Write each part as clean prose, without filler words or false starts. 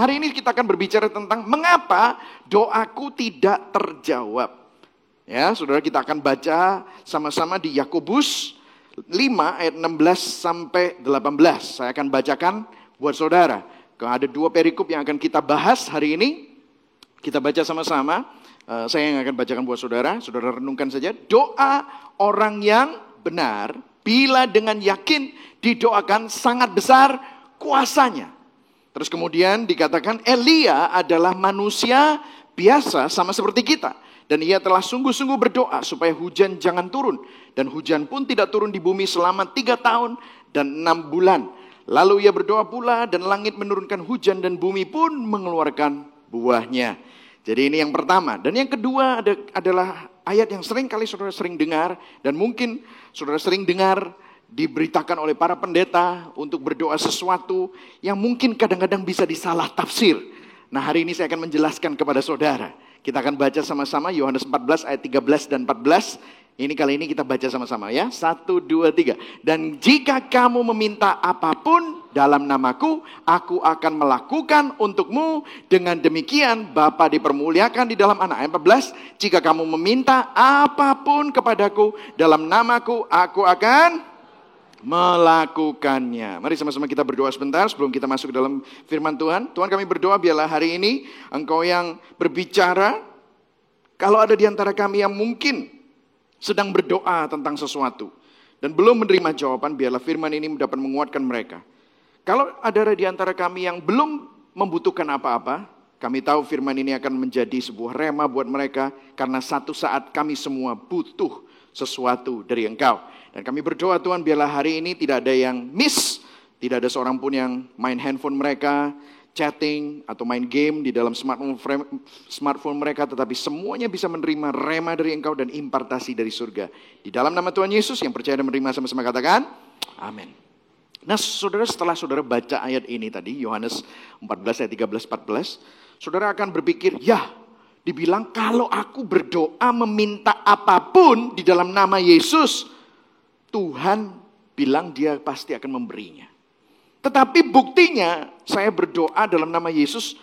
hari ini kita akan berbicara tentang mengapa doaku tidak terjawab. Ya, saudara, kita akan baca sama-sama di Yakobus 5 ayat 16 sampai 18. Saya akan bacakan buat saudara. Ada 2 perikop yang akan kita bahas hari ini. Kita baca sama-sama. Saya yang akan bacakan buat saudara. Saudara renungkan saja. Doa orang yang benar, bila dengan yakin didoakan, sangat besar kuasanya. Terus kemudian dikatakan Elia adalah manusia biasa sama seperti kita. Dan ia telah sungguh-sungguh berdoa supaya hujan jangan turun. Dan hujan pun tidak turun di bumi selama 3 tahun dan 6 bulan. Lalu ia berdoa pula dan langit menurunkan hujan dan bumi pun mengeluarkan buahnya. Jadi ini yang pertama. Dan yang kedua adalah ayat yang sering kali saudara sering dengar. Dan mungkin saudara sering dengar diberitakan oleh para pendeta untuk berdoa sesuatu yang mungkin kadang-kadang bisa disalah tafsir. Nah, hari ini saya akan menjelaskan kepada saudara. Kita akan baca sama-sama Yohanes 14 ayat 13 dan 14. Ini kali ini kita baca sama-sama ya. 1, 2, 3. Dan jika kamu meminta apapun dalam namaku, aku akan melakukan untukmu. Dengan demikian Bapa dipermuliakan di dalam Anak. Ayat 14. Jika kamu meminta apapun kepadaku dalam namaku, aku akan melakukannya. Mari sama-sama kita berdoa sebentar sebelum kita masuk ke dalam firman Tuhan. Tuhan, kami berdoa biarlah hari ini Engkau yang berbicara. Kalau ada di antara kami yang mungkin sedang berdoa tentang sesuatu dan belum menerima jawaban, biarlah firman ini dapat menguatkan mereka. Kalau ada di antara kami yang belum membutuhkan apa-apa, kami tahu firman ini akan menjadi sebuah rema buat mereka, karena satu saat kami semua butuh sesuatu dari Engkau. Dan kami berdoa Tuhan, biarlah hari ini tidak ada yang miss, tidak ada seorang pun yang main handphone mereka, chatting atau main game di dalam smartphone mereka, tetapi semuanya bisa menerima rema dari Engkau dan impartasi dari surga. Di dalam nama Tuhan Yesus, yang percaya dan menerima sama-sama katakan, amin. Nah saudara, setelah saudara baca ayat ini tadi, Yohanes 14 ayat 13-14, saudara akan berpikir, ya, dibilang kalau aku berdoa meminta apapun di dalam nama Yesus, Tuhan bilang dia pasti akan memberinya. Tetapi buktinya saya berdoa dalam nama Yesus,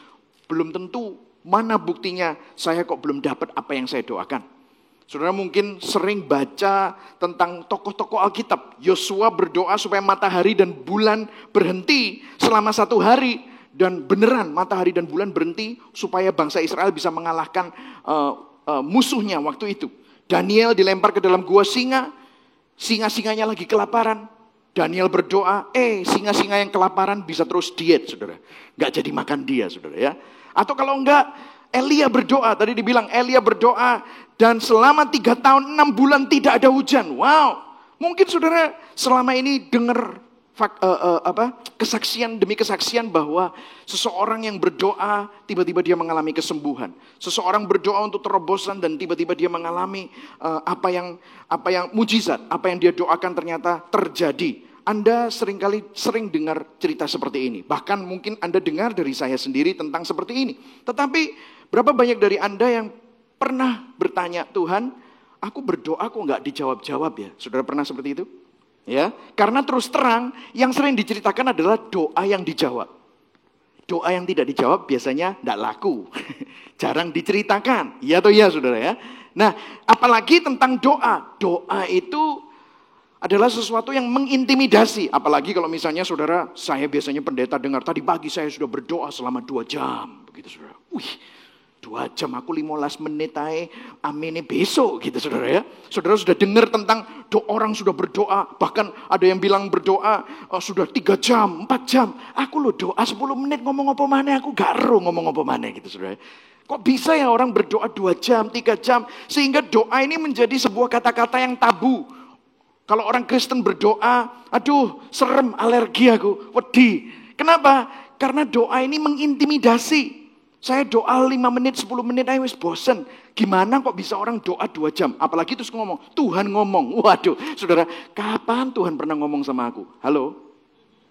belum tentu. Mana buktinya saya kok belum dapat apa yang saya doakan. Saudara mungkin sering baca tentang tokoh-tokoh Alkitab. Yosua berdoa supaya matahari dan bulan berhenti selama 1 hari. Dan beneran matahari dan bulan berhenti supaya bangsa Israel bisa mengalahkan musuhnya waktu itu. Daniel dilempar ke dalam gua singa. Singa-singanya lagi kelaparan. Daniel berdoa, singa-singa yang kelaparan bisa terus diet, saudara. Gak jadi makan dia, saudara ya. Atau kalau enggak, Elia berdoa. Tadi dibilang Elia berdoa dan selama 3 tahun 6 bulan tidak ada hujan. Wow, mungkin saudara selama ini dengar kesaksian demi kesaksian bahwa seseorang yang berdoa tiba-tiba dia mengalami kesembuhan. Seseorang berdoa untuk terobosan dan tiba-tiba dia mengalami apa yang mujizat, apa yang dia doakan ternyata terjadi. Anda sering dengar cerita seperti ini. Bahkan mungkin Anda dengar dari saya sendiri tentang seperti ini. Tetapi berapa banyak dari Anda yang pernah bertanya, Tuhan, aku berdoa kok nggak dijawab-jawab ya? Saudara pernah seperti itu? Ya, karena terus terang yang sering diceritakan adalah doa yang dijawab. Doa yang tidak dijawab biasanya tidak laku. Jarang diceritakan. Iya atau iya saudara ya. Nah, apalagi tentang doa. Doa itu adalah sesuatu yang mengintimidasi. Apalagi kalau misalnya saudara, saya biasanya pendeta dengar tadi pagi saya sudah berdoa selama 2 jam. Begitu saudara. 2 jam, aku 15 menit aja, aminnya besok gitu saudara ya. Saudara sudah dengar tentang orang sudah berdoa, bahkan ada yang bilang berdoa sudah 3 jam, 4 jam. Aku loh doa 10 menit ngomong apa mana, aku gak ero ngomong apa mana gitu saudara. Kok bisa ya orang berdoa 2 jam, 3 jam, sehingga doa ini menjadi sebuah kata-kata yang tabu. Kalau orang Kristen berdoa, aduh serem, alergi aku, wedi. Kenapa? Karena doa ini mengintimidasi. Saya doa 5 menit, 10 menit aja wis bosen. Gimana kok bisa orang doa 2 jam? Apalagi terus ngomong, Tuhan ngomong. Waduh, saudara, kapan Tuhan pernah ngomong sama aku? Halo?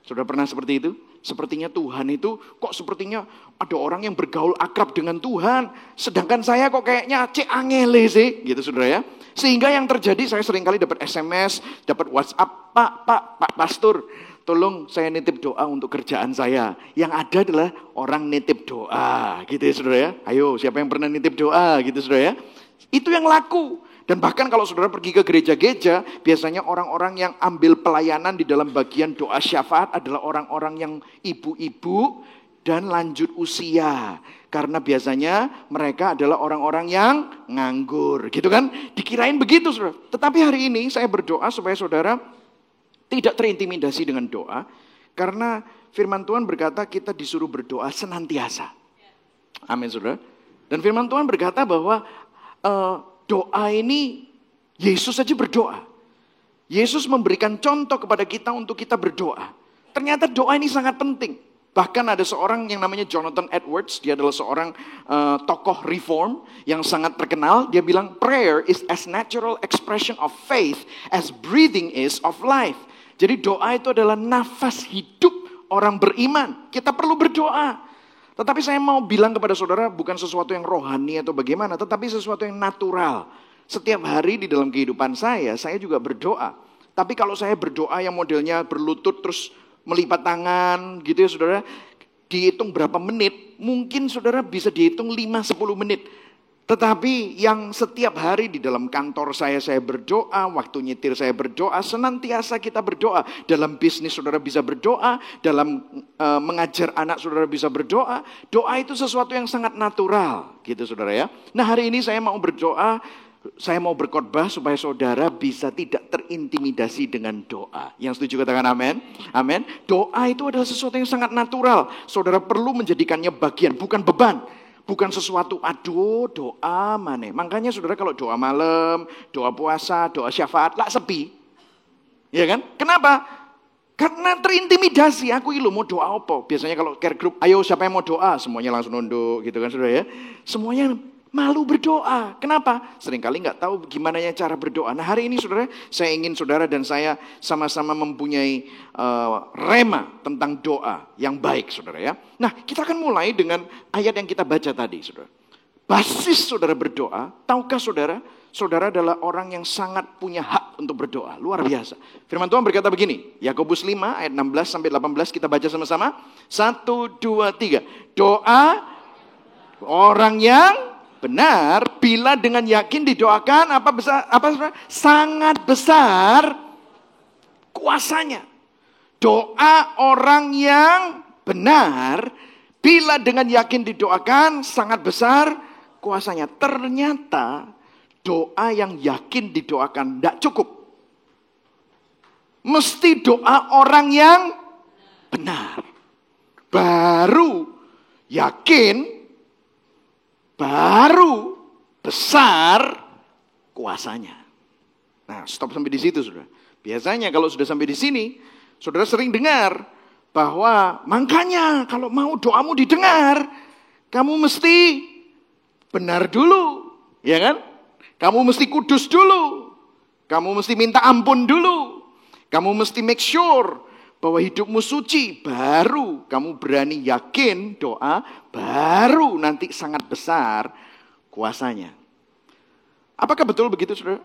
Saudara pernah seperti itu? Sepertinya Tuhan itu, kok sepertinya ada orang yang bergaul akrab dengan Tuhan. Sedangkan saya kok kayaknya angele sih, gitu saudara ya. Sehingga yang terjadi, saya seringkali dapat SMS, dapat WhatsApp, Pak Pastor, tolong saya nitip doa untuk kerjaan saya. Yang ada adalah orang nitip doa, gitu ya saudara ya. Ayo, siapa yang pernah nitip doa, gitu saudara ya. Itu yang laku. Dan bahkan kalau saudara pergi ke gereja-gereja, biasanya orang-orang yang ambil pelayanan di dalam bagian doa syafaat adalah orang-orang yang ibu-ibu dan lanjut usia. Karena biasanya mereka adalah orang-orang yang nganggur, gitu kan. Dikirain begitu saudara. Tetapi hari ini saya berdoa supaya saudara tidak terintimidasi dengan doa. Karena firman Tuhan berkata kita disuruh berdoa senantiasa. Amin saudara. Dan firman Tuhan berkata bahwa doa ini, Yesus saja berdoa. Yesus memberikan contoh kepada kita untuk kita berdoa. Ternyata doa ini sangat penting. Bahkan ada seorang yang namanya Jonathan Edwards. Dia adalah seorang tokoh reform yang sangat terkenal. Dia bilang, prayer is as natural expression of faith as breathing is of life. Jadi doa itu adalah nafas hidup orang beriman. Kita perlu berdoa. Tetapi saya mau bilang kepada saudara bukan sesuatu yang rohani atau bagaimana, tetapi sesuatu yang natural. Setiap hari di dalam kehidupan saya juga berdoa. Tapi kalau saya berdoa yang modelnya berlutut terus melipat tangan gitu ya saudara, dihitung berapa menit, mungkin saudara bisa dihitung 5-10 menit. Tetapi yang setiap hari di dalam kantor saya berdoa, waktu nyetir saya berdoa, senantiasa kita berdoa. Dalam bisnis saudara bisa berdoa, dalam mengajar anak saudara bisa berdoa. Doa itu sesuatu yang sangat natural gitu saudara ya. Nah hari ini saya mau berdoa, saya mau berkhotbah supaya saudara bisa tidak terintimidasi dengan doa. Yang setuju katakan amin. Amin. Doa itu adalah sesuatu yang sangat natural. Saudara perlu menjadikannya bagian, bukan beban. Bukan sesuatu, aduh doa mana. Makanya saudara kalau doa malam, doa puasa, doa syafaat, lah sepi. Ya kan? Kenapa? Karena terintimidasi. Aku ini mau doa apa? Biasanya kalau care group, ayo siapa yang mau doa? Semuanya langsung nunduk gitu kan saudara ya. Semuanya malu berdoa. Kenapa? Seringkali nggak tahu gimana cara berdoa. Nah hari ini saudara, saya ingin saudara dan saya sama-sama mempunyai rema tentang doa yang baik saudara ya. Nah kita akan mulai dengan ayat yang kita baca tadi saudara. Basis saudara berdoa, tahukah saudara? Saudara adalah orang yang sangat punya hak untuk berdoa. Luar biasa. Firman Tuhan berkata begini. Yakobus 5 ayat 16-18 kita baca sama-sama. 1, 2, 3. Doa orang yang benar bila dengan yakin didoakan apa sangat besar kuasanya. Doa orang yang benar bila dengan yakin didoakan sangat besar kuasanya. Ternyata doa yang yakin didoakan tidak cukup. Mesti doa orang yang benar. Baru yakin, baru besar kuasanya. Nah, stop sampai di situ, saudara. Biasanya kalau sudah sampai di sini, saudara sering dengar bahwa makanya kalau mau doamu didengar, kamu mesti benar dulu, ya kan? Kamu mesti kudus dulu, kamu mesti minta ampun dulu, kamu mesti make sure bahwa hidupmu suci, baru kamu berani yakin doa, baru nanti sangat besar kuasanya. Apakah betul begitu saudara?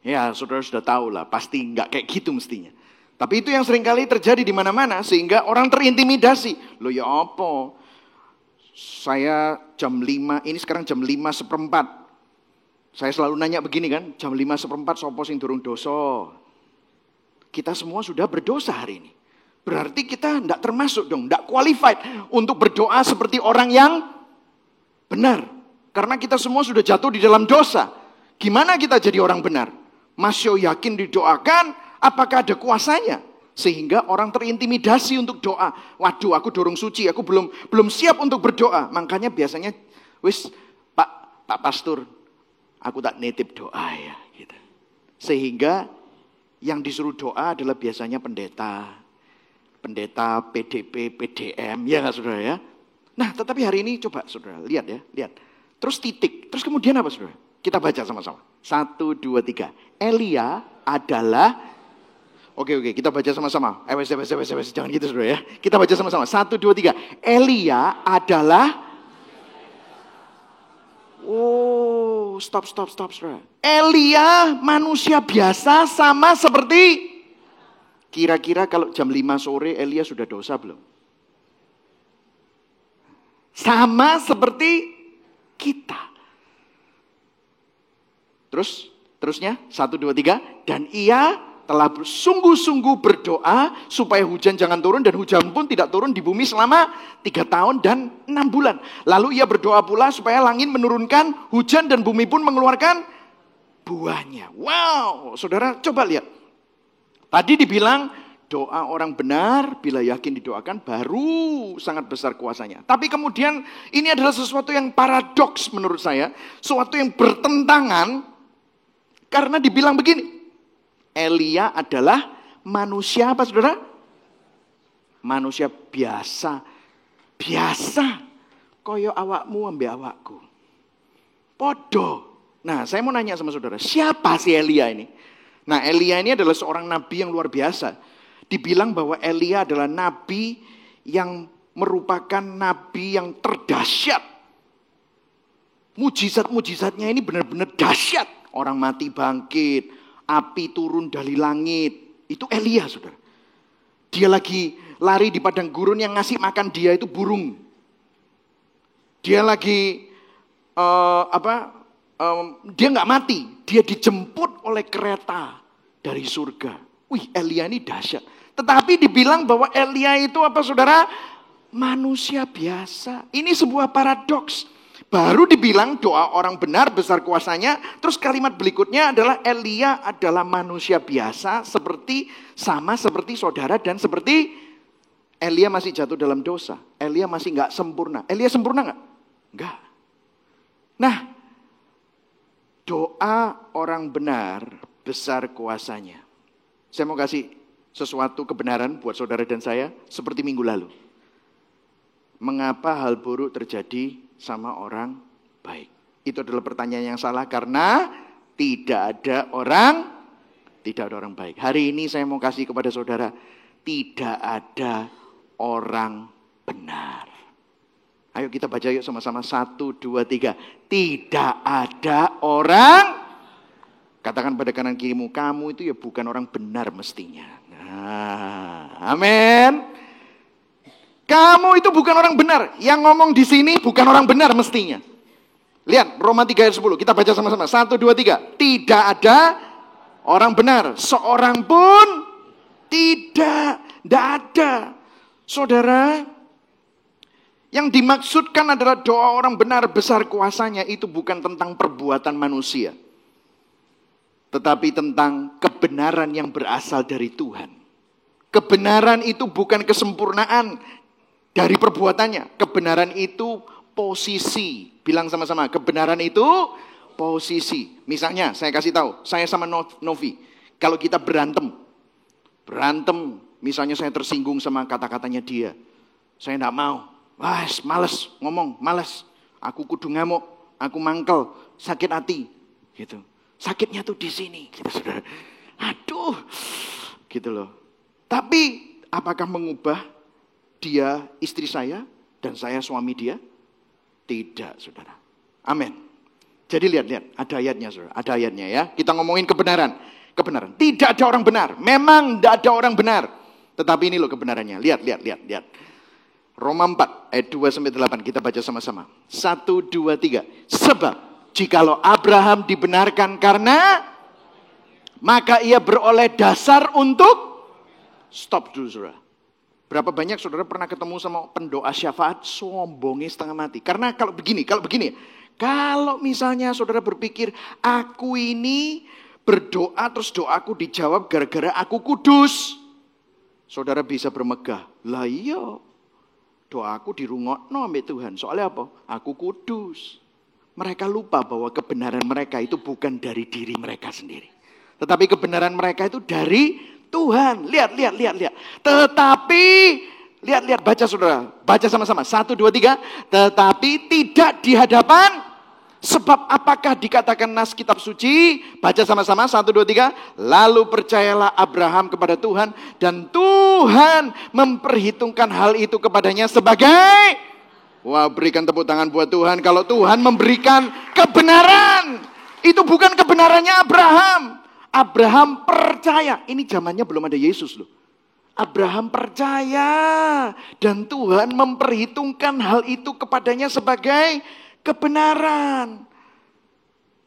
Ya saudara sudah tahu lah, pasti nggak kayak gitu mestinya. Tapi itu yang seringkali terjadi di mana-mana sehingga orang terintimidasi. Loh ya apa? Saya jam 5, ini sekarang jam 5:15. Saya selalu nanya begini kan, jam 5:15 sopo sing durung dosa. Kita semua sudah berdosa hari ini. Berarti kita tidak termasuk dong, tidak qualified untuk berdoa seperti orang yang benar. Karena kita semua sudah jatuh di dalam dosa. Gimana kita jadi orang benar? Masih yakin didoakan, apakah ada kuasanya? Sehingga orang terintimidasi untuk doa. Waduh, aku dorong suci, aku belum siap untuk berdoa. Makanya biasanya, Pak Pastor, aku tak nitip doa ya. Gitu. Sehingga yang disuruh doa adalah biasanya pendeta, PDP, PDM, ya nggak saudara ya? Nah tetapi hari ini coba saudara, lihat ya, lihat. Terus titik, terus kemudian apa saudara? Kita baca sama-sama. 1, 2, 3. Elia adalah, oke, kita baca sama-sama. Jangan gitu saudara ya. Kita baca sama-sama. 1, 2, 3. Elia adalah, stop saudara. Elia manusia biasa sama seperti Kira-kira kalau jam 5 sore Elia sudah dosa belum? Sama seperti kita. Terusnya 1, 2, 3. Dan ia telah sungguh-sungguh berdoa supaya hujan jangan turun, dan hujan pun tidak turun di bumi selama 3 tahun dan 6 bulan. Lalu ia berdoa pula supaya langit menurunkan hujan dan bumi pun mengeluarkan buahnya. Wow, saudara coba lihat. Tadi dibilang doa orang benar bila yakin didoakan baru sangat besar kuasanya. Tapi kemudian ini adalah sesuatu yang paradoks menurut saya. Sesuatu yang bertentangan karena dibilang begini. Elia adalah manusia apa saudara? Manusia biasa. Biasa. Koyo awakmu ambe awakku. Podo. Nah saya mau nanya sama saudara. Siapa si Elia ini? Nah Elia ini adalah seorang nabi yang luar biasa. Dibilang bahwa Elia adalah nabi yang merupakan nabi yang terdahsyat. Mujizat-mujizatnya ini benar-benar dahsyat. Orang mati bangkit, api turun dari langit. Itu Elia, saudara. Dia lagi lari di padang gurun, yang ngasih makan dia itu burung. Dia lagi dia nggak mati, dia dijemput oleh kereta dari surga. Wih, Elia ini dahsyat. Tetapi dibilang bahwa Elia itu apa saudara? Manusia biasa. Ini sebuah paradoks. Baru dibilang doa orang benar besar kuasanya. Terus kalimat berikutnya adalah Elia adalah manusia biasa. Sama seperti saudara dan seperti Elia masih jatuh dalam dosa. Elia masih gak sempurna. Elia sempurna gak? Enggak. Nah, doa orang benar besar kuasanya. Saya mau kasih sesuatu kebenaran buat saudara dan saya seperti minggu lalu. Mengapa hal buruk terjadi sama orang baik? Itu adalah pertanyaan yang salah karena tidak ada orang baik. Hari ini saya mau kasih kepada saudara, tidak ada orang benar. Ayo kita baca yuk sama-sama 1, 2, 3. Tidak ada orang. Katakan pada kanan kirimu, kamu itu ya bukan orang benar mestinya. Nah, amin. Kamu itu bukan orang benar. Yang ngomong di sini bukan orang benar mestinya. Lihat Roma 3 ayat 10. Kita baca sama-sama. 1, 2, 3. Tidak ada orang benar. Seorang pun tidak ada. Saudara, yang dimaksudkan adalah doa orang benar besar kuasanya itu bukan tentang perbuatan manusia. Tetapi tentang kebenaran yang berasal dari Tuhan. Kebenaran itu bukan kesempurnaan dari perbuatannya. Kebenaran itu posisi. Bilang sama-sama, kebenaran itu posisi. Misalnya, saya kasih tahu, saya sama Novi. Kalau kita berantem, misalnya saya tersinggung sama kata-katanya dia. Saya enggak mau. Wah, males ngomong, males. Aku kudu ngamuk, aku mangkel, sakit hati. Gitu. Sakitnya tuh di sini, gitu saudara. Aduh, gitu loh. Tapi, apakah mengubah dia istri saya dan saya suami dia? Tidak, saudara. Amin. Jadi lihat, ada ayatnya, saudara. Ada ayatnya ya. Kita ngomongin kebenaran. Tidak ada orang benar. Memang tidak ada orang benar. Tetapi ini loh kebenarannya. Lihat. Roma 4 ayat 2-8 kita baca sama-sama. 1, 2, 3. Sebab jikalau Abraham dibenarkan karena, maka ia beroleh dasar untuk. Stop dulu, saudara. Berapa banyak saudara pernah ketemu sama pendoa syafaat sombongnya setengah mati? Karena kalau begini. Kalau misalnya saudara berpikir, aku ini berdoa terus doaku dijawab gara-gara aku kudus. Saudara bisa bermegah. Lah iya, doaku dirungokno ambek Tuhan. Soalnya apa? Aku kudus. Mereka lupa bahwa kebenaran mereka itu bukan dari diri mereka sendiri. Tetapi kebenaran mereka itu dari Tuhan. Lihat. Tetapi, lihat, baca saudara. Baca sama-sama. 1, 2, 3. Tetapi tidak di hadapan. Sebab apakah dikatakan nas kitab suci? Baca sama-sama. 1, 2, 3. Lalu percayalah Abraham kepada Tuhan. Dan Tuhan memperhitungkan hal itu kepadanya sebagai. Wah, berikan tepuk tangan buat Tuhan. Kalau Tuhan memberikan kebenaran. Itu bukan kebenarannya Abraham. Abraham percaya. Ini zamannya belum ada Yesus loh. Abraham percaya dan Tuhan memperhitungkan hal itu kepadanya sebagai kebenaran.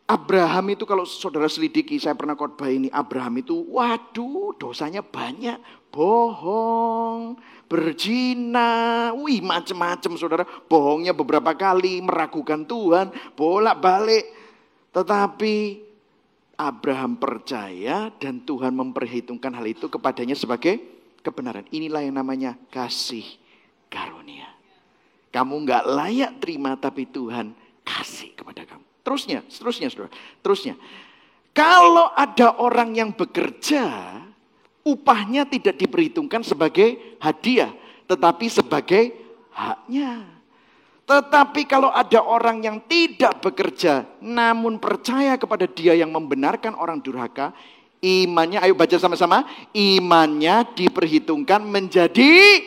Abraham itu kalau saudara selidiki, saya pernah khotbah ini, Abraham itu waduh dosanya banyak. Bohong, berzina, macam-macam saudara. Bohongnya beberapa kali, meragukan Tuhan, bolak-balik. Tetapi Abraham percaya dan Tuhan memperhitungkan hal itu kepadanya sebagai kebenaran. Inilah yang namanya kasih karunia. Kamu gak layak terima tapi Tuhan kasih kepada kamu. Terusnya saudara. Terusnya. Kalau ada orang yang bekerja, upahnya tidak diperhitungkan sebagai hadiah, tetapi sebagai haknya. Tetapi kalau ada orang yang tidak bekerja, namun percaya kepada Dia yang membenarkan orang durhaka, imannya, ayo baca sama-sama, imannya diperhitungkan menjadi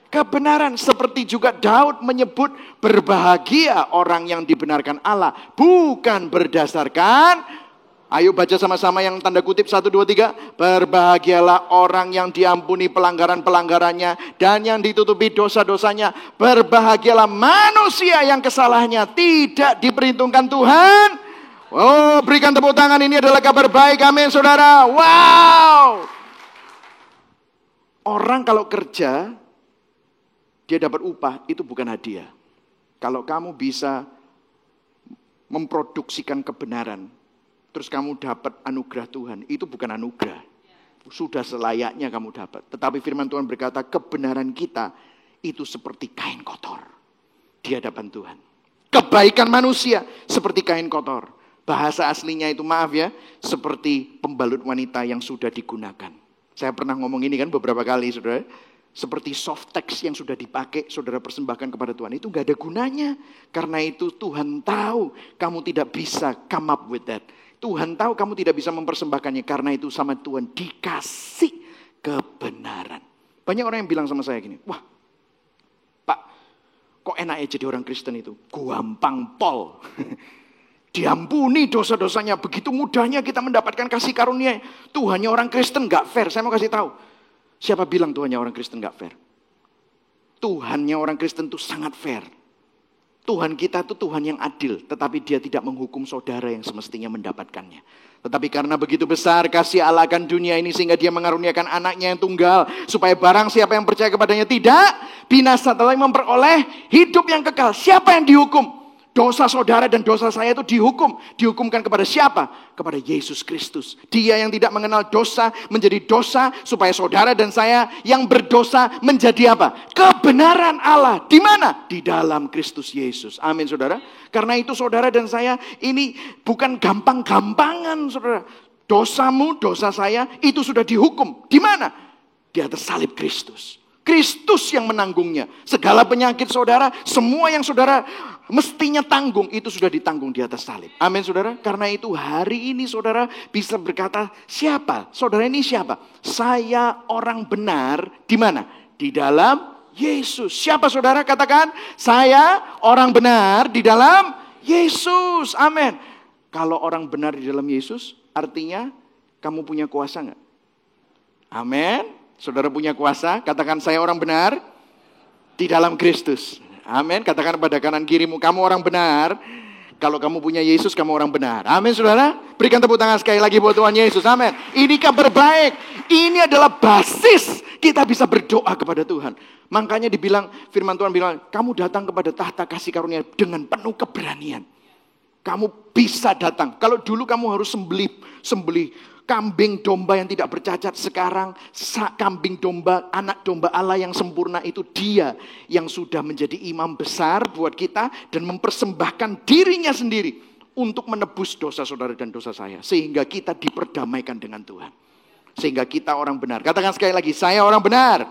kebenaran. Seperti juga Daud menyebut berbahagia orang yang dibenarkan Allah, bukan berdasarkan, ayo baca sama-sama yang tanda kutip 1, 2, 3. Berbahagialah orang yang diampuni pelanggaran-pelanggarannya dan yang ditutupi dosa-dosanya. Berbahagialah manusia yang kesalahannya tidak diperhitungkan Tuhan. Oh, berikan tepuk tangan, ini adalah kabar baik, amin saudara. Wow. Orang kalau kerja, dia dapat upah, itu bukan hadiah. Kalau kamu bisa memproduksikan kebenaran, terus kamu dapat anugerah Tuhan, itu bukan anugerah. Sudah selayaknya kamu dapat. Tetapi firman Tuhan berkata, kebenaran kita itu seperti kain kotor di hadapan Tuhan. Kebaikan manusia seperti kain kotor. Bahasa aslinya itu, maaf ya, seperti pembalut wanita yang sudah digunakan. Saya pernah ngomong ini kan beberapa kali, saudara. Seperti soft text yang sudah dipakai, saudara persembahkan kepada Tuhan. Itu gak ada gunanya. Karena itu Tuhan tahu kamu tidak bisa come up with that. Tuhan tahu kamu tidak bisa mempersembahkannya. Karena itu sama Tuhan dikasih kebenaran. Banyak orang yang bilang sama saya gini, wah Pak, kok enak ya jadi orang Kristen itu? Gampang pol. Diampuni dosa-dosanya. Begitu mudahnya kita mendapatkan kasih karunia. Tuhannya orang Kristen gak fair. Saya mau kasih tahu. Siapa bilang Tuhannya orang Kristen gak fair? Tuhannya orang Kristen itu sangat fair. Tuhan kita itu Tuhan yang adil. Tetapi Dia tidak menghukum saudara yang semestinya mendapatkannya. Tetapi karena begitu besar kasih Allah akan dunia ini, sehingga Dia mengaruniakan anaknya yang tunggal. Supaya barang siapa yang percaya kepadanya tidak binasa, tetapi memperoleh hidup yang kekal. Siapa yang dihukum? Dosa saudara dan dosa saya itu dihukum. Dihukumkan kepada siapa? Kepada Yesus Kristus. Dia yang tidak mengenal dosa menjadi dosa, supaya saudara dan saya yang berdosa menjadi apa? Kebenaran Allah. Di mana? Di dalam Kristus Yesus. Amin saudara. Karena itu saudara dan saya ini bukan gampang-gampangan saudara. Dosamu, dosa saya itu sudah dihukum. Di mana? Di atas salib Kristus. Kristus yang menanggungnya. Segala penyakit saudara, semua yang saudara mestinya tanggung, itu sudah ditanggung di atas salib. Amin saudara. Karena itu hari ini saudara bisa berkata, siapa? Saudara ini siapa? Saya orang benar. Di mana? Di dalam Yesus. Siapa saudara? Katakan, saya orang benar di dalam Yesus. Amin. Kalau orang benar di dalam Yesus, artinya kamu punya kuasa enggak? Amin. Saudara punya kuasa, katakan saya orang benar di dalam Kristus. Amin. Katakan pada kanan kirimu, kamu orang benar. Kalau kamu punya Yesus, kamu orang benar. Amin saudara. Berikan tepuk tangan sekali lagi buat Tuhan Yesus. Amin. Ini kabar baik. Ini adalah basis kita bisa berdoa kepada Tuhan. Makanya dibilang, firman Tuhan bilang, kamu datang kepada tahta kasih karunia dengan penuh keberanian. Kamu bisa datang. Kalau dulu kamu harus sembelih kambing domba yang tidak bercacat, sekarang kambing domba, anak domba Allah yang sempurna itu Dia yang sudah menjadi imam besar buat kita dan mempersembahkan dirinya sendiri untuk menebus dosa saudara dan dosa saya, sehingga kita diperdamaikan dengan Tuhan, sehingga kita orang benar. Katakan sekali lagi, saya orang benar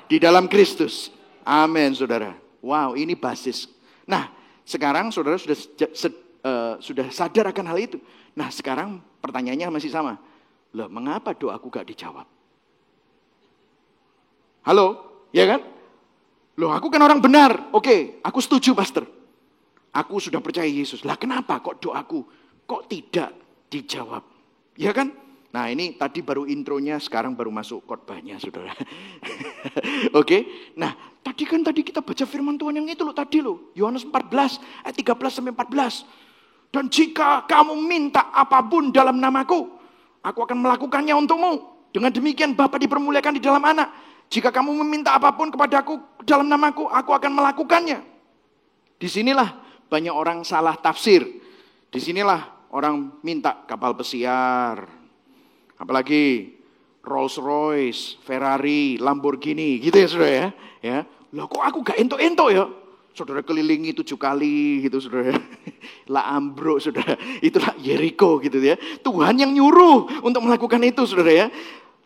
di dalam Kristus. Amin saudara. Wow, ini basis. Nah sekarang saudara sudah sadar akan hal itu. Nah sekarang pertanyaannya masih sama. Loh, mengapa doaku gak dijawab? Halo, ya kan? Loh, aku kan orang benar. Oke, aku setuju pastor. Aku sudah percaya Yesus. Lah kenapa kok doaku kok tidak dijawab? Ya kan? Nah ini tadi baru intronya, sekarang baru masuk khotbahnya saudara. Oke, nah tadi kita baca firman Tuhan yang itu loh tadi loh. Yohanes 14 ayat 13-14. Dan jika kamu minta apapun dalam namaku, aku akan melakukannya untukmu. Dengan demikian Bapa dipermuliakan di dalam Anak. Jika kamu meminta apapun kepadaku dalam namaku, aku akan melakukannya. Disinilah banyak orang salah tafsir. Disinilah orang minta kapal pesiar. Apalagi Rolls Royce, Ferrari, Lamborghini, gitu ya saudara ya. Ya, loh kok aku gak ento-ento ya? Saudara kelilingi 7 kali gitu saudara. Lah ambruk saudara, itulah Yeriko gitu ya. Tuhan yang nyuruh untuk melakukan itu saudara ya.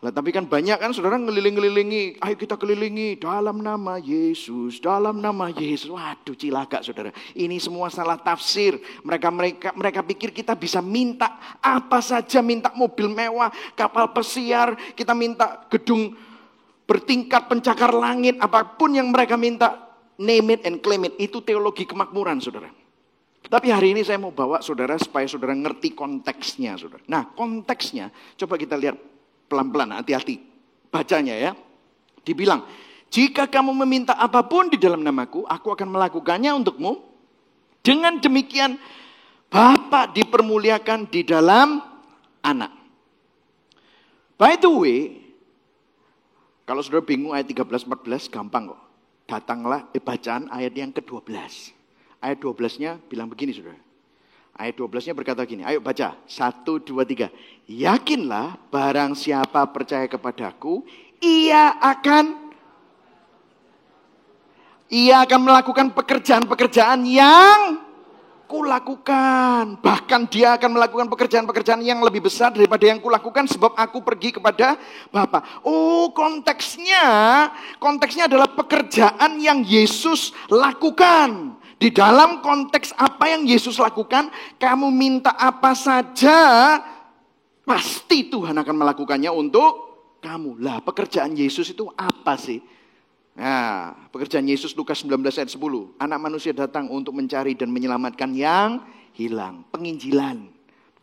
Lah tapi kan banyak kan saudara ngeliling-ngelilingi, ayo kita kelilingi dalam nama Yesus, dalam nama Yesus. Waduh cilaka saudara. Ini semua salah tafsir. Mereka pikir kita bisa minta apa saja, minta mobil mewah, kapal pesiar, kita minta gedung bertingkat pencakar langit, apapun yang mereka minta, name it and claim it. Itu teologi kemakmuran saudara. Tapi hari ini saya mau bawa saudara supaya saudara ngerti konteksnya saudara. Nah konteksnya coba kita lihat pelan-pelan, hati-hati bacanya ya. Dibilang, jika kamu meminta apapun di dalam namaku, aku akan melakukannya untukmu. Dengan demikian, Bapa dipermuliakan di dalam Anak. By the way, kalau saudara bingung ayat 13-14, gampang kok. Datanglah bacaan ayat yang ke-12. Ayat 12-nya bilang begini saudara. Ayat 12-nya berkata gini, ayo baca, 1, 2, 3. Yakinlah barang siapa percaya kepadaku, ia akan melakukan pekerjaan-pekerjaan yang kulakukan. Bahkan dia akan melakukan pekerjaan-pekerjaan yang lebih besar daripada yang kulakukan sebab aku pergi kepada Bapa. Oh, konteksnya adalah pekerjaan yang Yesus lakukan. Di dalam konteks apa yang Yesus lakukan, kamu minta apa saja, pasti Tuhan akan melakukannya untuk kamu. Lah, pekerjaan Yesus itu apa sih? Nah, pekerjaan Yesus Lukas 19 ayat 10. Anak manusia datang untuk mencari dan menyelamatkan yang hilang. Penginjilan.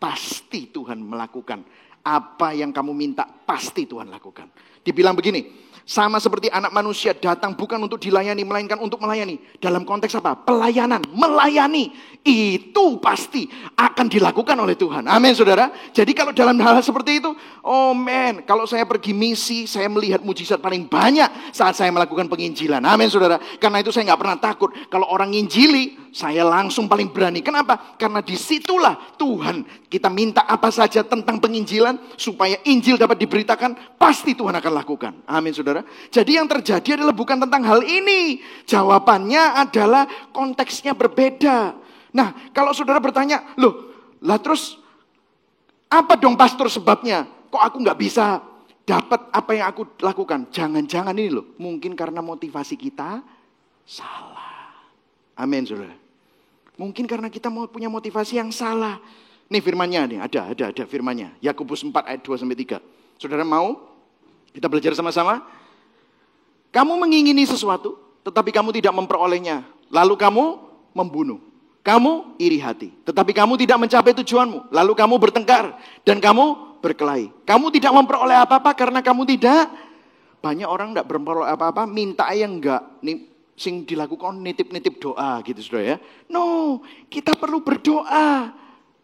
Pasti Tuhan melakukan. Apa yang kamu minta, pasti Tuhan lakukan. Dibilang begini, sama seperti anak manusia datang bukan untuk dilayani, melainkan untuk melayani. Dalam konteks apa? Pelayanan, melayani. Itu pasti akan dilakukan oleh Tuhan. Amin saudara. Jadi kalau dalam hal seperti itu, oh man, kalau saya pergi misi, saya melihat mujizat paling banyak saat saya melakukan penginjilan. Amin saudara. Karena itu saya gak pernah takut. Kalau orang nginjili, saya langsung paling berani. Kenapa? Karena disitulah Tuhan, kita minta apa saja tentang penginjilan, supaya Injil dapat diberitakan, pasti Tuhan akan lakukan. Amin saudara. Jadi yang terjadi adalah bukan tentang hal ini. Jawabannya adalah konteksnya berbeda. Nah, kalau saudara bertanya, lah terus apa dong pastor sebabnya? Kok aku gak bisa dapat apa yang aku lakukan? Jangan-jangan ini mungkin karena motivasi kita salah. Amin saudara. Mungkin karena kita mau punya motivasi yang salah. Nih firmannya nih, ada firmannya. Yakobus 4 ayat 2-3. Saudara mau? Kita belajar sama-sama. Kamu mengingini sesuatu, tetapi kamu tidak memperolehnya. Lalu kamu membunuh. Kamu iri hati, tetapi kamu tidak mencapai tujuanmu. Lalu kamu bertengkar dan kamu berkelahi. Kamu tidak memperoleh apa-apa karena kamu tidak. Banyak orang tidak memperoleh apa-apa, minta yang enggak. Sing dilakukan nitip-nitip doa gitu saudara ya. No, kita perlu berdoa.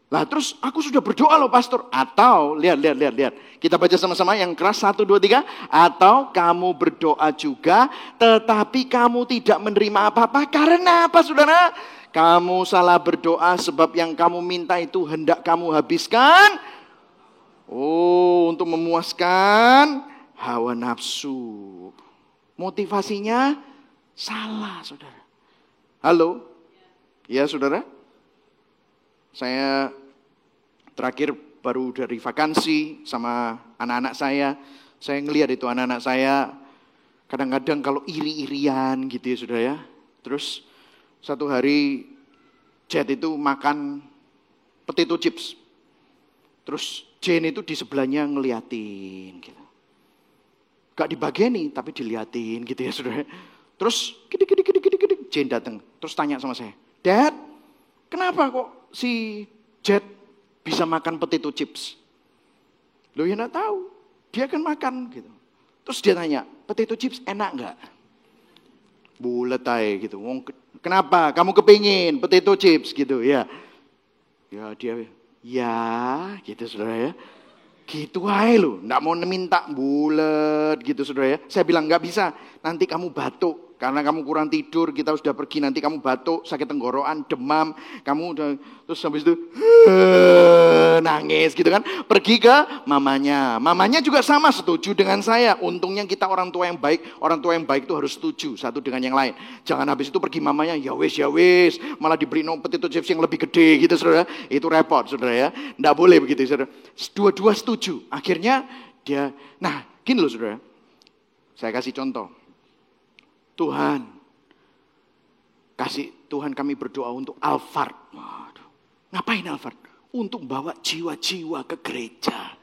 Lah terus aku sudah berdoa loh pastor. Atau lihat. Kita baca sama-sama yang keras 1, 2, 3. Atau kamu berdoa juga tetapi kamu tidak menerima apa-apa. Karena apa saudara? Kamu salah berdoa sebab yang kamu minta itu hendak kamu habiskan. Oh, untuk memuaskan hawa nafsu. Motivasinya salah saudara. Halo? Ya saudara? Saya terakhir baru dari vakansi sama anak-anak saya. Saya ngelihat itu anak-anak saya kadang-kadang kalau iri-irian gitu ya saudara ya. Terus satu hari Jet itu makan potato chips. Terus Jane itu di sebelahnya ngeliatin gitu. Gak dibageni tapi diliatin gitu ya saudara. Terus gede Jane datang. Terus tanya sama saya, Dad, kenapa kok si Jet bisa makan potato chips? Loh ya enggak tahu. Dia kan makan gitu. Terus dia tanya, potato chips enak enggak? Bulet aja gitu. Kenapa? Kamu kepingin potato chips gitu ya? Ya dia, ya gitu saudara ya. Gitu aja loh, enggak mau minta bulet gitu saudara ya. Saya bilang enggak bisa, nanti kamu batuk. Karena kamu kurang tidur, kita sudah pergi, nanti kamu batuk, sakit tenggorokan, demam. Kamu udah, terus habis itu nangis gitu kan. Pergi ke mamanya. Mamanya juga sama, setuju dengan saya. Untungnya kita orang tua yang baik. Orang tua yang baik itu harus setuju satu dengan yang lain. Jangan habis itu pergi mamanya, ya wis. Malah diberi potato chips yang lebih gede gitu saudara. Itu repot saudara ya. Nggak boleh begitu saudara. Dua-dua setuju. Akhirnya dia, nah gini loh saudara. Saya kasih contoh. Tuhan kami berdoa untuk Alphard. Waduh, ngapain Alphard? Untuk bawa jiwa-jiwa ke gereja.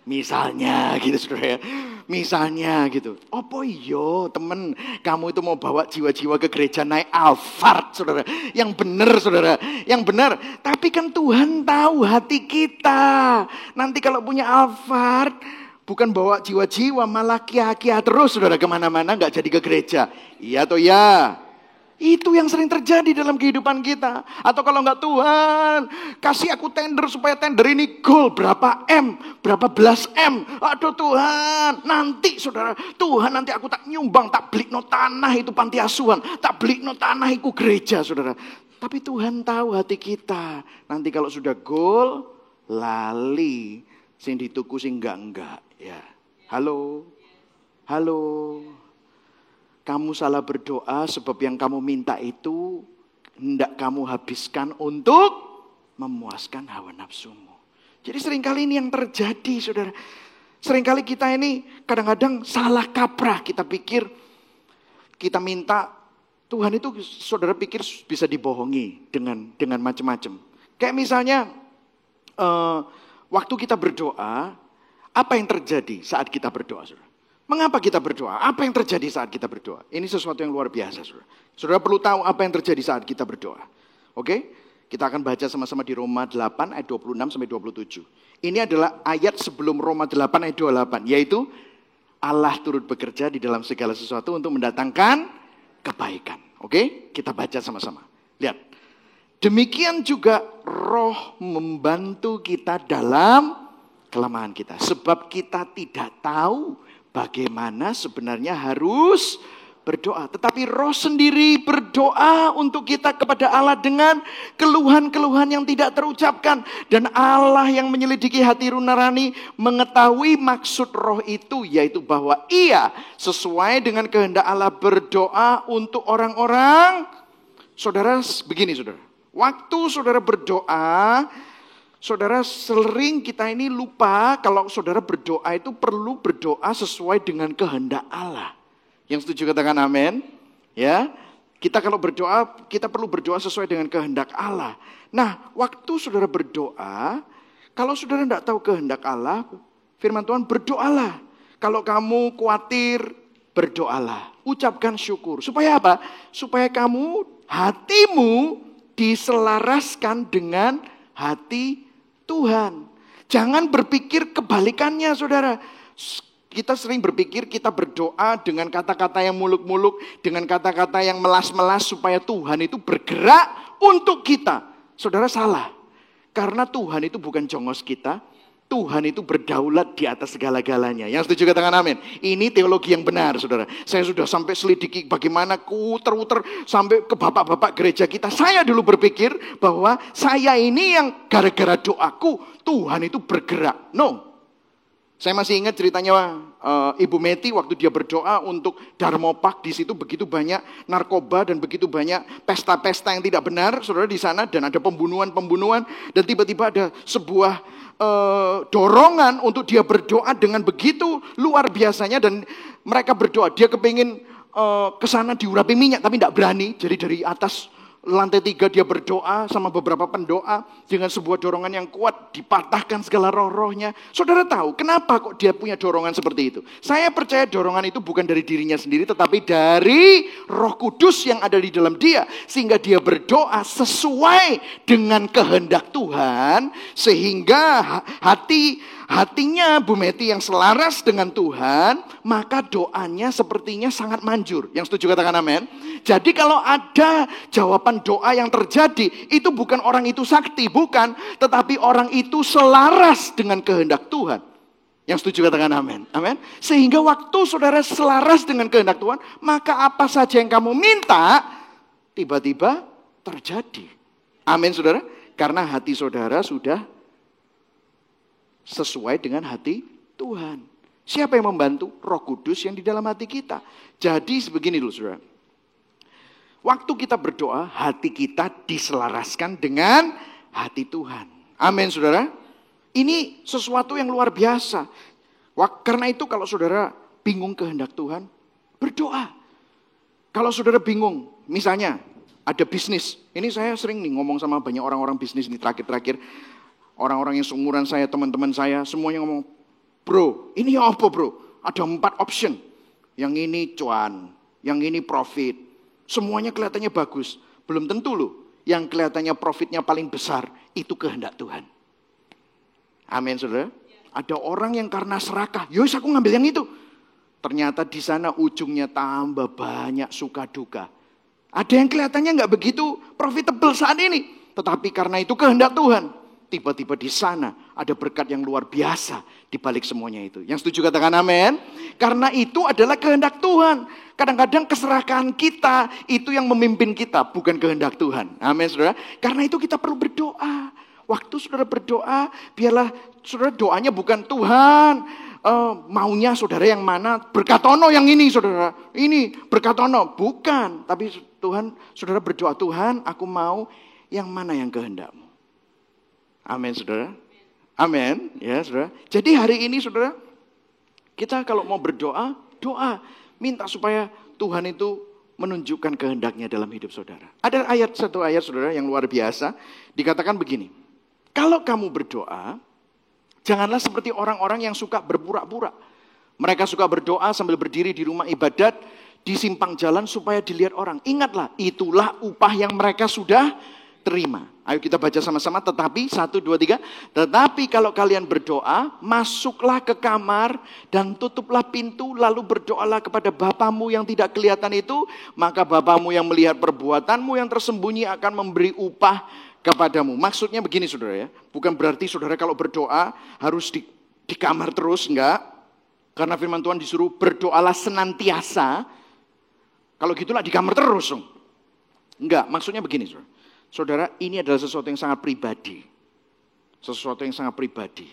Misalnya gitu saudara ya. Misalnya gitu. Apa iyo temen kamu itu mau bawa jiwa-jiwa ke gereja naik Alphard saudara. Yang benar saudara. Yang benar. Tapi kan Tuhan tahu hati kita. Nanti kalau punya Alphard, bukan bawa jiwa-jiwa, malah kia-kia terus saudara kemana-mana, gak jadi ke gereja. Iya atau ya? Itu yang sering terjadi dalam kehidupan kita. Atau kalau enggak, Tuhan kasih aku tender supaya tender ini goal berapa M, berapa belas M. Aduh Tuhan, nanti saudara, Tuhan nanti aku tak nyumbang, tak beli no tanah itu panti asuhan, tak beli no tanah itu gereja saudara. Tapi Tuhan tahu hati kita. Nanti kalau sudah goal, lali, sing dituku sing enggak. Ya, halo. Kamu salah berdoa sebab yang kamu minta itu hendak kamu habiskan untuk memuaskan hawa nafsumu. Jadi seringkali ini yang terjadi saudara. Seringkali kita ini kadang-kadang salah kaprah. Kita pikir, kita minta, Tuhan itu saudara pikir bisa dibohongi dengan macam-macam. Kayak misalnya, waktu kita berdoa, apa yang terjadi saat kita berdoa, saudara? Mengapa kita berdoa? Apa yang terjadi saat kita berdoa? Ini sesuatu yang luar biasa, saudara. Saudara perlu tahu apa yang terjadi saat kita berdoa. Oke? Kita akan baca sama-sama di Roma 8 ayat 26 sampai 27. Ini adalah ayat sebelum Roma 8 ayat 28, yaitu Allah turut bekerja di dalam segala sesuatu untuk mendatangkan kebaikan. Oke? Kita baca sama-sama. Lihat. Demikian juga Roh membantu kita dalam kelemahan kita. Sebab kita tidak tahu bagaimana sebenarnya harus berdoa. Tetapi Roh sendiri berdoa untuk kita kepada Allah dengan keluhan-keluhan yang tidak terucapkan. Dan Allah yang menyelidiki hati nurani mengetahui maksud Roh itu. Yaitu bahwa ia sesuai dengan kehendak Allah berdoa untuk orang-orang. Saudara, begini saudara. Waktu saudara berdoa, saudara sering kita ini lupa kalau saudara berdoa itu perlu berdoa sesuai dengan kehendak Allah. Yang setuju katakan amin. Ya, kita kalau berdoa, kita perlu berdoa sesuai dengan kehendak Allah. Nah, waktu saudara berdoa, kalau saudara tidak tahu kehendak Allah, firman Tuhan berdoalah. Kalau kamu khawatir, berdoalah. Ucapkan syukur. Supaya apa? Supaya hatimu diselaraskan dengan hati Tuhan. Jangan berpikir kebalikannya saudara. Kita sering berpikir kita berdoa dengan kata-kata yang muluk-muluk, dengan kata-kata yang melas-melas supaya Tuhan itu bergerak untuk kita. Saudara salah. Karena Tuhan itu bukan jongos kita. Tuhan itu berdaulat di atas segala-galanya. Yang setuju katakan amin. Ini teologi yang benar saudara. Saya sudah sampai selidiki bagaimana kuter-uter sampai ke bapak-bapak gereja kita. Saya dulu berpikir bahwa saya ini yang gara-gara doaku Tuhan itu bergerak. No. Saya masih ingat ceritanya Ibu Meti waktu dia berdoa untuk Darmopak. Di situ begitu banyak narkoba dan begitu banyak pesta-pesta yang tidak benar saudara di sana. Dan ada pembunuhan-pembunuhan. Dan tiba-tiba ada sebuah dorongan untuk dia berdoa dengan begitu luar biasanya. Dan mereka berdoa, dia kepingin ke sana diurapi minyak tapi tidak berani. Jadi dari atas lantai 3 dia berdoa sama beberapa pendoa dengan sebuah dorongan yang kuat, dipatahkan segala roh-rohnya. Saudara tahu kenapa kok dia punya dorongan seperti itu? Saya percaya dorongan itu bukan dari dirinya sendiri, tetapi dari Roh Kudus yang ada di dalam dia, sehingga dia berdoa sesuai dengan kehendak Tuhan, sehingga hati hatinya Bu Meti yang selaras dengan Tuhan, maka doanya sepertinya sangat manjur. Yang setuju katakan amin. Jadi kalau ada jawaban doa yang terjadi, itu bukan orang itu sakti, bukan. Tetapi orang itu selaras dengan kehendak Tuhan. Yang setuju katakan amin. Amin. Sehingga waktu saudara selaras dengan kehendak Tuhan, maka apa saja yang kamu minta, tiba-tiba terjadi. Amin saudara. Karena hati saudara sudah sesuai dengan hati Tuhan. Siapa yang membantu? Roh Kudus yang di dalam hati kita. Jadi sebegini dulu saudara. Waktu kita berdoa, hati kita diselaraskan dengan hati Tuhan. Amin saudara. Ini sesuatu yang luar biasa. Karena itu kalau saudara bingung kehendak Tuhan, berdoa. Kalau saudara bingung, misalnya ada bisnis. Ini saya sering nih ngomong sama banyak orang-orang bisnis nih terakhir-terakhir. Orang-orang yang seumuran saya, teman-teman saya, semuanya ngomong, bro, ini apa bro? Ada 4 option. Yang ini cuan, yang ini profit. Semuanya kelihatannya bagus. Belum tentu loh, yang kelihatannya profitnya paling besar, itu kehendak Tuhan. Amin saudara. Ada orang yang karena serakah, yos aku ngambil yang itu. Ternyata di sana ujungnya tambah banyak suka duka. Ada yang kelihatannya nggak begitu profitable saat ini. Tetapi karena itu kehendak Tuhan. Tiba-tiba di sana ada berkat yang luar biasa di balik semuanya itu. Yang setuju katakan amin. Karena itu adalah kehendak Tuhan. Kadang-kadang keserakahan kita itu yang memimpin kita. Bukan kehendak Tuhan. Amin saudara. Karena itu kita perlu berdoa. Waktu saudara berdoa, biarlah saudara doanya bukan Tuhan. Maunya saudara yang mana? Berkatono yang ini saudara. Ini berkatono. Bukan. Tapi Tuhan, saudara berdoa, Tuhan aku mau yang mana yang kehendakmu. Amin saudara. Amin. Ya saudara. Jadi hari ini saudara, kita kalau mau berdoa, doa. Minta supaya Tuhan itu menunjukkan kehendaknya dalam hidup saudara. Ada satu ayat saudara yang luar biasa. Dikatakan begini. Kalau kamu berdoa, janganlah seperti orang-orang yang suka berpura-pura. Mereka suka berdoa sambil berdiri di rumah ibadat, di simpang jalan supaya dilihat orang. Ingatlah, itulah upah yang mereka sudah terima. Ayo kita baca sama-sama, tetapi 1, 2, 3. Tetapi kalau kalian berdoa, masuklah ke kamar dan tutuplah pintu, lalu berdoalah kepada Bapamu yang tidak kelihatan itu, maka Bapamu yang melihat perbuatanmu yang tersembunyi akan memberi upah kepadamu. Maksudnya begini saudara ya. Bukan berarti saudara kalau berdoa harus di kamar terus, enggak. Karena firman Tuhan disuruh berdoalah senantiasa. Kalau gitulah di kamar terus. Enggak, maksudnya begini saudara. Saudara, ini adalah sesuatu yang sangat pribadi. Sesuatu yang sangat pribadi.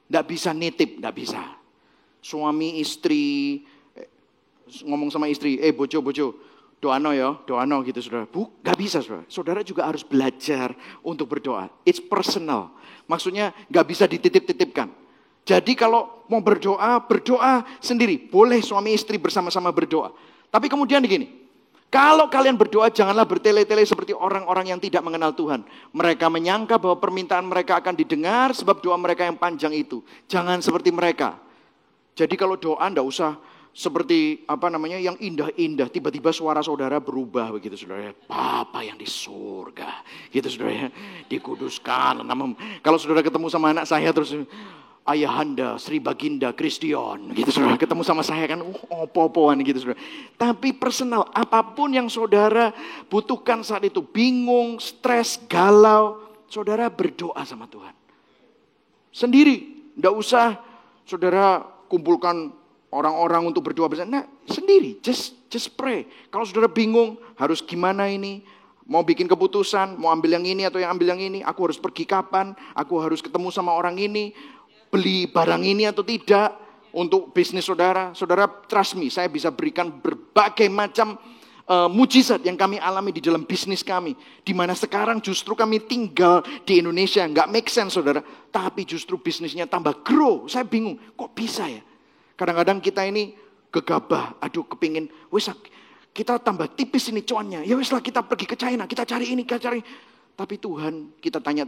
Enggak bisa nitip, enggak bisa. Suami, istri, ngomong sama istri, bojo, doano ya, doano gitu saudara. Gak bisa saudara. Saudara juga harus belajar untuk berdoa. It's personal. Maksudnya gak bisa dititip-titipkan. Jadi kalau mau berdoa, berdoa sendiri. Boleh suami istri bersama-sama berdoa. Tapi kemudian begini. Kalau kalian berdoa janganlah bertele-tele seperti orang-orang yang tidak mengenal Tuhan. Mereka menyangka bahwa permintaan mereka akan didengar sebab doa mereka yang panjang itu. Jangan seperti mereka. Jadi kalau doa enggak usah seperti yang indah-indah, tiba-tiba suara saudara berubah begitu saudara. Bapa yang di surga, gitu saudara ya, dikuduskan. Kalau saudara ketemu sama anak saya terus Ayahanda Sri Baginda Kristion, gitu saudara, ketemu sama saya kan, opo-opoan gitu saudara. Tapi personal, apapun yang saudara butuhkan saat itu, bingung, stres, galau, saudara berdoa sama Tuhan. Sendiri, enggak usah saudara kumpulkan orang-orang untuk berdoa bersama. Nah, sendiri, just pray. Kalau saudara bingung, harus gimana ini? Mau bikin keputusan, mau ambil yang ini atau yang ambil yang ini? Aku harus pergi kapan? Aku harus ketemu sama orang ini? Beli barang ini atau tidak? Untuk bisnis saudara. Saudara trust me, saya bisa berikan berbagai macam mujizat yang kami alami di dalam bisnis kami. Di mana sekarang justru kami tinggal di Indonesia. Nggak make sense saudara. Tapi justru bisnisnya tambah grow. Saya bingung, kok bisa ya? Kadang-kadang kita ini gegabah, aduh kepingin, kita tambah tipis ini cuannya. Ya weslah kita pergi ke China, kita cari ini, kita cari. Tapi Tuhan, kita tanya,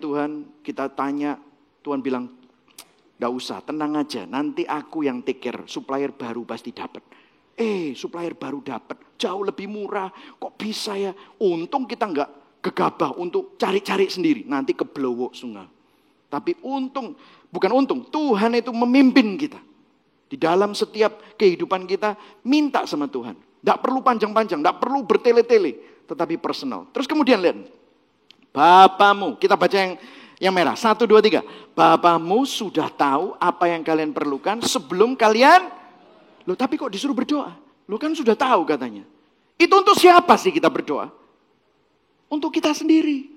Tuhan bilang, gak usah, tenang aja, nanti aku yang take care, supplier baru pasti dapat. Supplier baru dapat, jauh lebih murah, kok bisa ya? Untung kita gak gegabah untuk cari-cari sendiri, nanti keblowo sungai. Tapi Tuhan itu memimpin kita. Di dalam setiap kehidupan kita, minta sama Tuhan. Tidak perlu panjang-panjang, tidak perlu bertele-tele, tetapi personal. Terus kemudian lihat, Bapamu, kita baca yang merah, 1, 2, 3. Bapamu sudah tahu apa yang kalian perlukan sebelum kalian, loh tapi kok disuruh berdoa? Loh kan sudah tahu katanya. Itu untuk siapa sih kita berdoa? Untuk kita sendiri.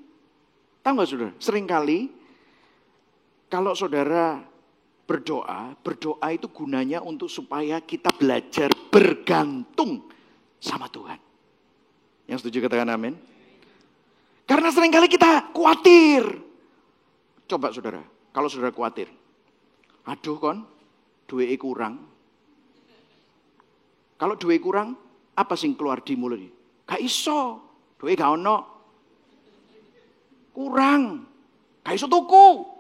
Tahu gak saudara? Seringkali kalau saudara berdoa itu gunanya untuk supaya kita belajar bergantung sama Tuhan. Yang setuju katakan amin. Karena seringkali kita khawatir. Coba saudara, kalau saudara khawatir. Aduh kon, duit kurang. Kalau duit kurang, apa sing keluar di mulut? Gak iso, duit gak ono. Kurang, gak iso tuku.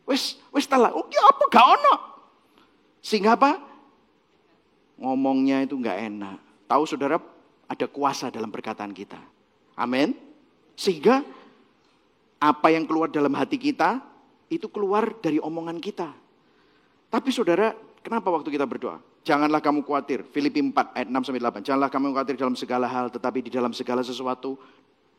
Wis telah, apa gak ono? Sehingga apa? Ngomongnya itu gak enak. Tahu saudara, ada kuasa dalam perkataan kita. Amin. Sehingga apa yang keluar dalam hati kita, itu keluar dari omongan kita. Tapi saudara, kenapa waktu kita berdoa? Janganlah kamu khawatir. Filipi 4 ayat 6-8. Janganlah kamu khawatir dalam segala hal, tetapi di dalam segala sesuatu,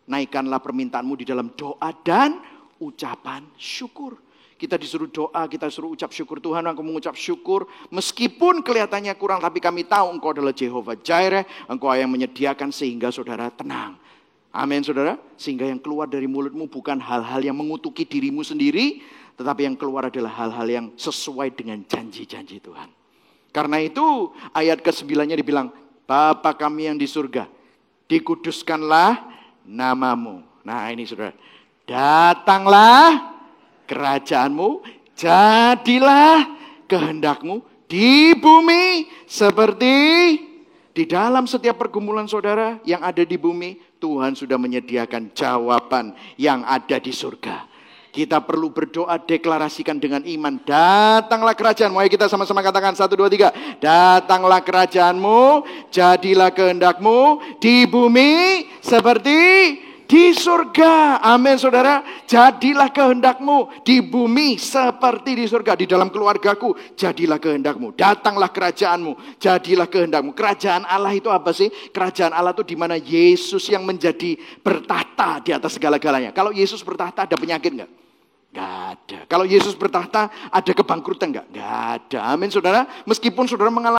naikkanlah permintaanmu di dalam doa dan ucapan syukur. Kita disuruh doa, kita disuruh ucap syukur. Tuhan, aku mengucap syukur. Meskipun kelihatannya kurang, tapi kami tahu Engkau adalah Jehovah Jireh. Engkau yang menyediakan sehingga saudara tenang. Amin saudara. Sehingga yang keluar dari mulutmu bukan hal-hal yang mengutuki dirimu sendiri. Tetapi yang keluar adalah hal-hal yang sesuai dengan janji-janji Tuhan. Karena itu ayat ke-9-nya dibilang, Bapa kami yang di surga, dikuduskanlah namamu. Nah ini saudara. Datanglah kerajaanmu, jadilah kehendakmu di bumi seperti di dalam setiap pergumulan saudara yang ada di bumi. Tuhan sudah menyediakan jawaban yang ada di surga. Kita perlu berdoa, deklarasikan dengan iman. Datanglah kerajaanmu. Ayo kita sama-sama katakan 1, 2, 3. Datanglah kerajaanmu, jadilah kehendakmu di bumi seperti di surga. Amin saudara. Jadilah kehendakmu di bumi seperti di surga. Di dalam keluargaku, jadilah kehendakmu. Datanglah kerajaanmu, jadilah kehendakmu. Kerajaan Allah itu apa sih? Kerajaan Allah itu di mana Yesus yang menjadi bertahta di atas segala-galanya. Kalau Yesus bertahta ada penyakit enggak? Enggak ada. Kalau Yesus bertahta ada kebangkrutan enggak? Enggak ada. Amin saudara. Meskipun saudara mengalami